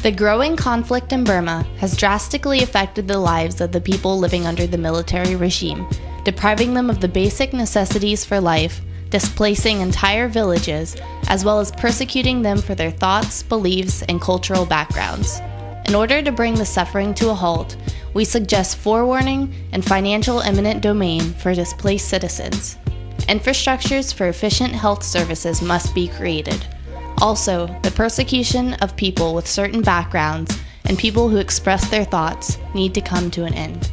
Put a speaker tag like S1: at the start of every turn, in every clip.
S1: The growing conflict in Burma has drastically affected the lives of the people living under the military regime, depriving them of the basic necessities for life, displacing entire villages, as well as persecuting them for their thoughts, beliefs, and cultural backgrounds. In order to bring the suffering to a halt, we suggest forewarning and financial eminent domain for displaced citizens. Infrastructures for efficient health services must be created. Also, the persecution of people with certain backgrounds and people who express their thoughts need to come to an end.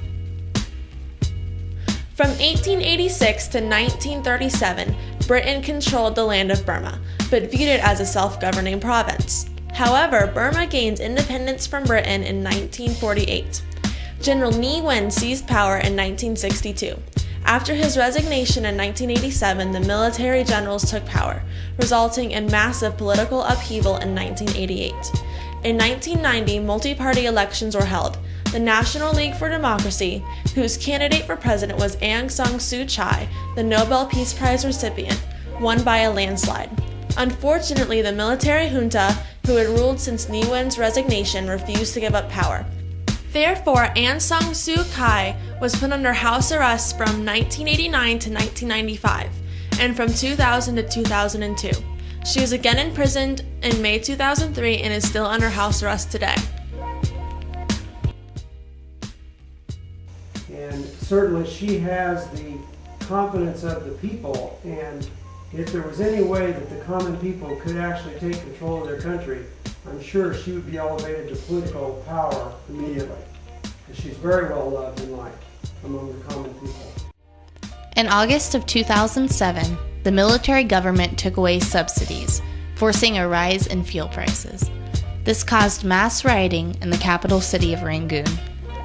S2: From 1886 to 1937, Britain controlled the land of Burma, but viewed it as a self-governing province. However, Burma gained independence from Britain in 1948. General Ne Win seized power in 1962. After his resignation in 1987, the military generals took power, resulting in massive political upheaval in 1988. In 1990, multi-party elections were held. The National League for Democracy, whose candidate for president was Aung San Suu Kyi, the Nobel Peace Prize recipient, won by a landslide. Unfortunately, the military junta, who had ruled since Ne Win's resignation, refused to give up power. Therefore, Aung San Suu Kyi was put under house arrest from 1989 to 1995, and from 2000 to 2002. She was again imprisoned in May 2003 and is still under house arrest today.
S3: And certainly she has the confidence of the people, and if there was any way that the common people could actually take control of their country, I'm sure she would be elevated to political power immediately, because she's very well loved and liked among the common people.
S1: In August of 2007, the military government took away subsidies, forcing a rise in fuel prices. This caused mass rioting in the capital city of Rangoon.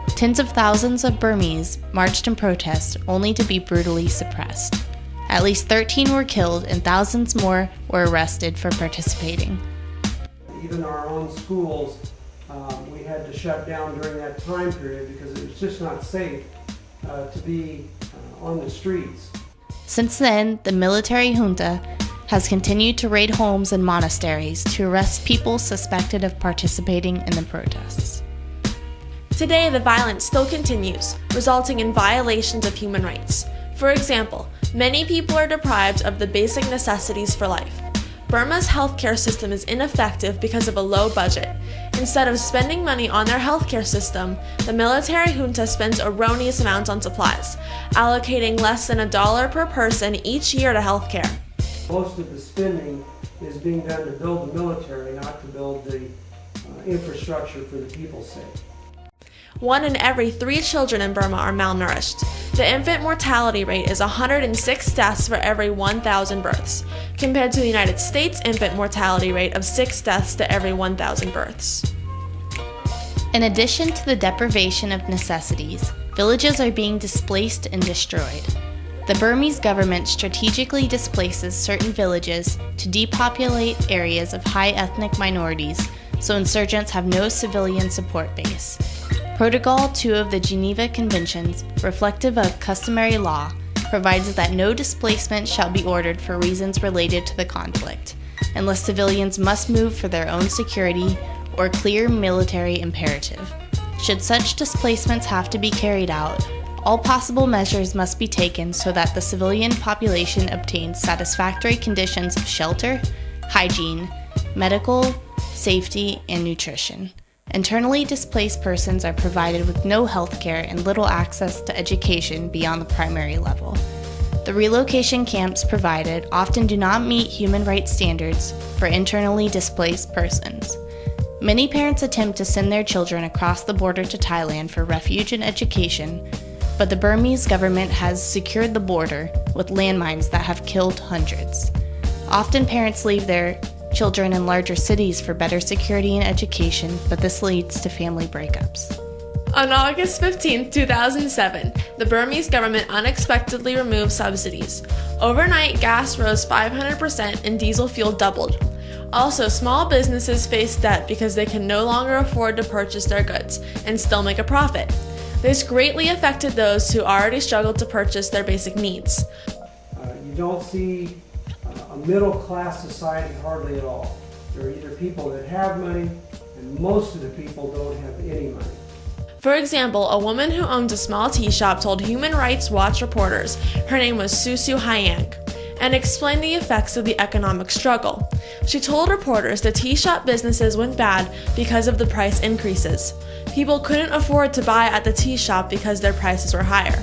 S1: Tens of thousands of Burmese marched in protest only to be brutally suppressed. At least 13 were killed and thousands more were arrested for participating.
S3: Even our own schools, we had to shut down during that time period because it was just not safe to be on the streets.
S1: Since then, the military junta has continued to raid homes and monasteries to arrest people suspected of participating in the protests.
S2: Today, the violence still continues, resulting in violations of human rights. For example, many people are deprived of the basic necessities for life. Burma's healthcare system is ineffective because of a low budget. Instead of spending money on their healthcare system, the military junta spends erroneous amounts on supplies, allocating less than $1 per person each year to healthcare.
S3: Most of the spending is being done to build the military, not to build the infrastructure for the people's sake.
S2: 1 in every 3 children in Burma are malnourished. The infant mortality rate is 106 deaths for every 1,000 births, compared to the United States infant mortality rate of 6 deaths to every 1,000 births.
S1: In addition to the deprivation of necessities, villages are being displaced and destroyed. The Burmese government strategically displaces certain villages to depopulate areas of high ethnic minorities, so insurgents have no civilian support base. Protocol 2 of the Geneva Conventions, reflective of customary law, provides that no displacement shall be ordered for reasons related to the conflict, unless civilians must move for their own security or clear military imperative. Should such displacements have to be carried out, all possible measures must be taken so that the civilian population obtains satisfactory conditions of shelter, hygiene, medical, safety, and nutrition. Internally displaced persons are provided with no health care and little access to education beyond the primary level. The relocation camps provided often do not meet human rights standards for internally displaced persons. Many parents attempt to send their children across the border to Thailand for refuge and education, but the Burmese government has secured the border with landmines that have killed hundreds. Often parents leave their children in larger cities for better security and education, but this leads to family breakups.
S2: On August 15, 2007, the Burmese government unexpectedly removed subsidies. Overnight, gas rose 500% and diesel fuel doubled. Also, small businesses face debt because they can no longer afford to purchase their goods and still make a profit. This greatly affected those who already struggled to purchase their basic needs.
S3: You don't see a middle-class society hardly at all. There are either people that have money and most of the people don't have any money.
S2: For example, a woman who owns a small tea shop told Human Rights Watch reporters her name was Susu Hyang and explained the effects of the economic struggle. She told reporters the tea shop businesses went bad because of the price increases. People couldn't afford to buy at the tea shop because their prices were higher.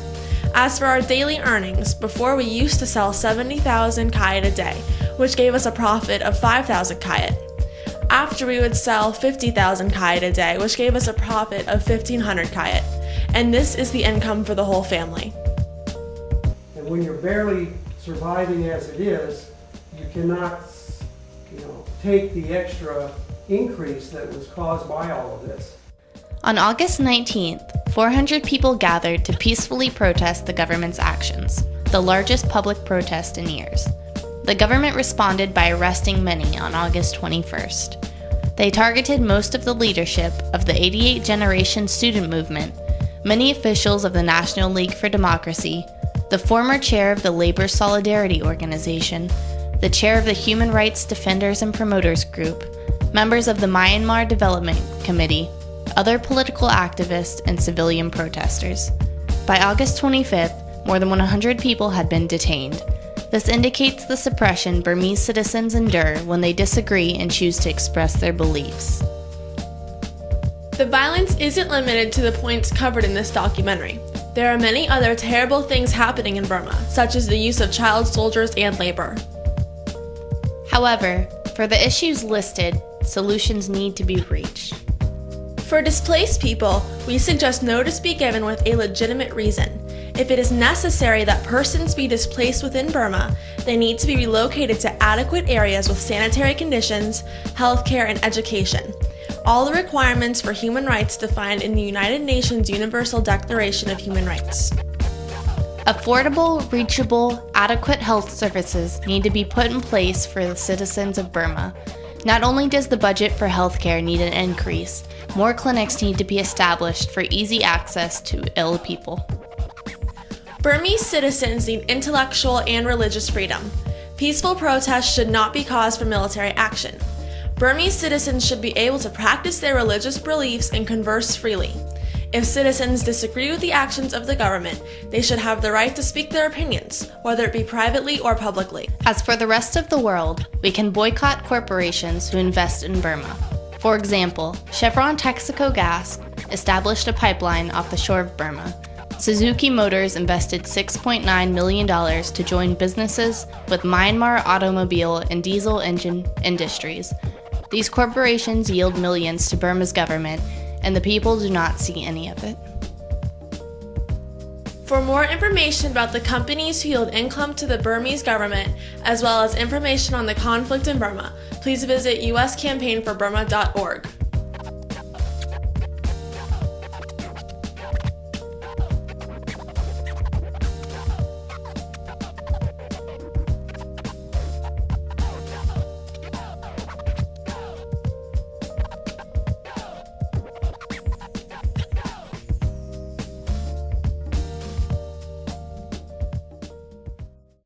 S2: As for our daily earnings, before we used to sell 70,000 kyat a day, which gave us a profit of 5,000 kyat. After we would sell 50,000 kyat a day, which gave us a profit of 1,500 kyat. And this is the income for the whole family.
S3: And when you're barely surviving as it is, you cannot, take the extra increase that was caused by all of this.
S1: On August 19th, 400 people gathered to peacefully protest the government's actions, the largest public protest in years. The government responded by arresting many on August 21st. They targeted most of the leadership of the 88 Generation Student Movement, many officials of the National League for Democracy, the former chair of the Labor Solidarity Organization, the chair of the Human Rights Defenders and Promoters Group, members of the Myanmar Development Committee, other political activists, and civilian protesters. By August 25th, more than 100 people had been detained. This indicates the suppression Burmese citizens endure when they disagree and choose to express their beliefs.
S2: The violence isn't limited to the points covered in this documentary. There are many other terrible things happening in Burma, such as the use of child soldiers and labor.
S1: However, for the issues listed, solutions need to be reached.
S2: For displaced people, we suggest notice be given with a legitimate reason. If it is necessary that persons be displaced within Burma, they need to be relocated to adequate areas with sanitary conditions, healthcare, and education. All the requirements for human rights defined in the United Nations Universal Declaration of Human Rights.
S1: Affordable, reachable, adequate health services need to be put in place for the citizens of Burma. Not only does the budget for healthcare need an increase, more clinics need to be established for easy access to ill people.
S2: Burmese citizens need intellectual and religious freedom. Peaceful protests should not be cause for military action. Burmese citizens should be able to practice their religious beliefs and converse freely. If citizens disagree with the actions of the government, they should have the right to speak their opinions, whether it be privately or publicly.
S1: As for the rest of the world, we can boycott corporations who invest in Burma. For example, Chevron Texaco Gas established a pipeline off the shore of Burma. Suzuki Motors invested $6.9 million to join businesses with Myanmar automobile and diesel engine industries. These corporations yield millions to Burma's government, and the people do not see any of it.
S2: For more information about the companies who yield income to the Burmese government, as well as information on the conflict in Burma, please visit uscampaignforburma.org.